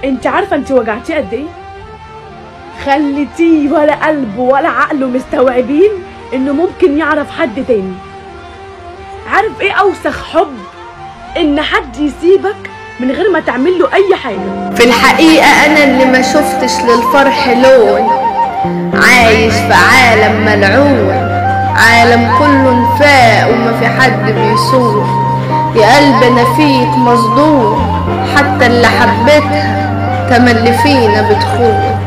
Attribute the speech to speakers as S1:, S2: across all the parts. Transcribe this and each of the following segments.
S1: انت عارفه انت وجعتيه قد ايه؟ خليتيه ولا قلبه ولا عقله مستوعبين انه ممكن يعرف حد تاني. عارف ايه اوسخ حب؟ ان حد يسيبك من غير ما تعمل له اي حاجه.
S2: في الحقيقه انا اللي ما شفتش للفرح لون، عايش في عالم ملعون، عالم كله نفاق وما في حد بيصور. يا قلبي انا فيك مصدوم، حتى اللي حبيتها تملي فينا بتخون.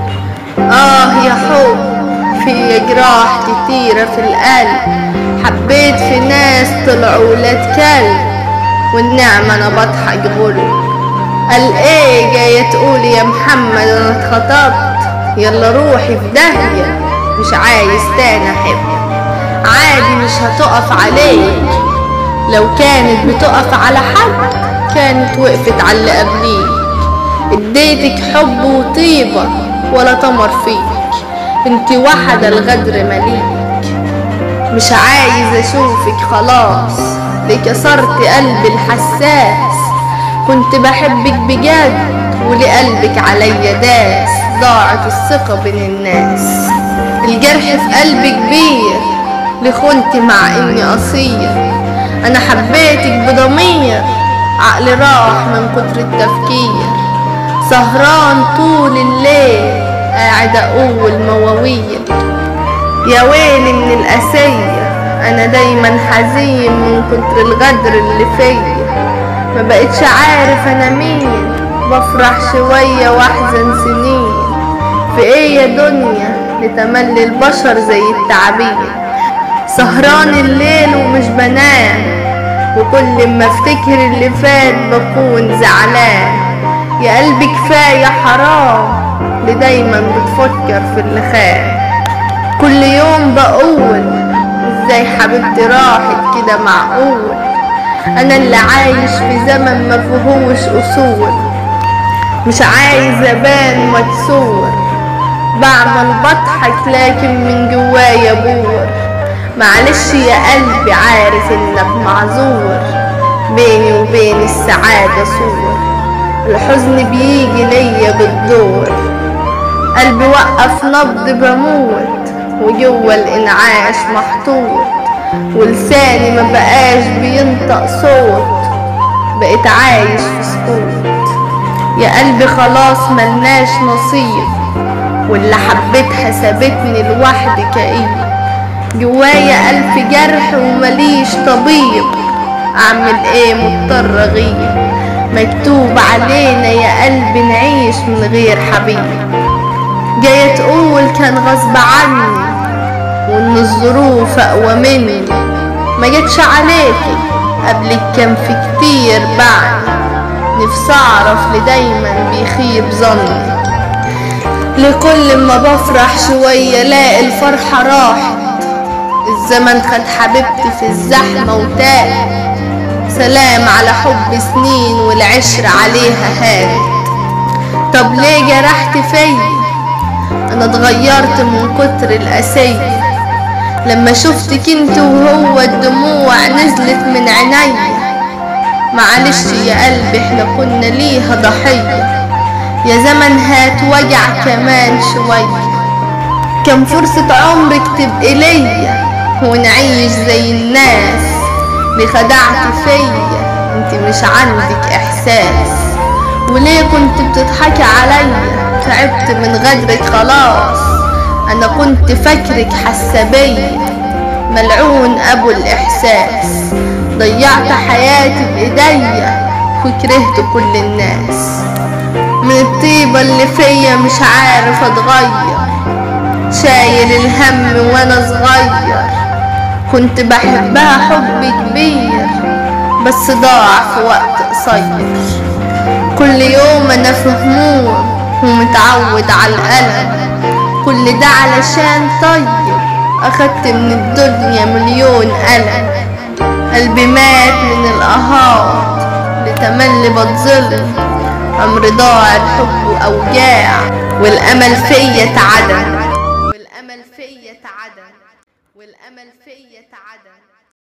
S2: يا حب في جراح كتيرة في القلب، حبيت في ناس طلعوا ولاد كلب، والنعمة انا بضحك غلب. قال ايه جاية تقولي يا محمد انا اتخطبت؟ يلا روحي في داهية، مش عايز تاني احب. عادي مش هتقف عليك، لو كانت بتقف على حد كانت وقفت على اللي قبليك. اديتك حب وطيبة ولا تمر فيك، انتي وحدة الغدر مليك. مش عايز اشوفك خلاص، ليه كسرت قلبي الحساس. كنت بحبك بجد ولقلبك عليا داس، ضاعت الثقة بين الناس. الجرح في قلبي كبير، لخنت مع اني قصير. انا حبيتك بضمير، عقلي راح من كتر التفكير. سهران طول الليل قاعد اقول مواويل. يا ويلي من القاسية، انا دايما حزين من كتر الغدر اللي فيا. ما بقتش عارف انا مين، بفرح شوية واحزن سنين. في ايه يا دنيا لتملي البشر زي التعابين؟ سهران الليل ومش بنام، وكل ما افتكر اللي فات بكون زعلان. يا قلبي كفاية حرام، اللي دايما بتفكر في اللي خان. كل يوم بقول ازاي حبيبتي راحت كده معقول؟ انا اللي عايش في زمن مفيهوش اصول، مش عايز ابان مكسور. بعمل بضحك لكن من جوايا بور. معلش يا قلبي عارف انك معذور، بيني وبين السعادة سور. الحزن بيجي ليا بالدور، قلبي وقف نبض بموت، وجوه الانعاش محطوط. ولساني ما بقاش بينطق صوت، بقيت عايش في سكوت. يا قلبي خلاص ملناش نصيب، واللي حبيتها سابتني لوحدي كئيب. جوايا ألف جرح ومليش طبيب، أعمل ايه مضطر أغيب. مكتوب علينا يا قلبي نعيش من غير حبيب. جاية تقول كان غصب عني، وإن الظروف أقوى مني. ما جتش عليكي قبلك كان في كتير بعد، نفسي أعرف ليه دايما بيخيب ظني. لكل ما بفرح شوية لاقي الفرحة راحت. الزمن خد حبيبتي في الزحمة وتاه. سلام على حب سنين والعشرة عليها هانت. طب ليه جرحت فيا؟ انا اتغيرت من كتر القاسية. لما شفتك انت وهو الدموع نزلت من عينيا. معلش يا قلبي احنا كنا ليها ضحية. يا زمن هات وجع كمان شوية. كان فرصة عمرك تبقي ليا ونعيش زي الناس. ليه خدعت فيا؟ انت مش عندك احساس. وليه كنت بتضحكي عليا؟ تعبت من غدرك خلاص. انا كنت فاكرك حاسه بيا، ملعون ابو الاحساس. ضيعت حياتي بايديا وكرهت كل الناس. من الطيبه اللي فيا مش عارف اتغير، شايل الهم وانا صغير. كنت بحبها حب كبير بس ضاع في وقت قصير. كل يوم انا في هموم ومتعود على الألم. كل ده علشان طيب اخدت من الدنيا مليون ألم. قلبي مات من القهار لتملي بتظلم. عمري ضاع الحب وأوجاع والأمل فيا اتعدم. والأمل فيا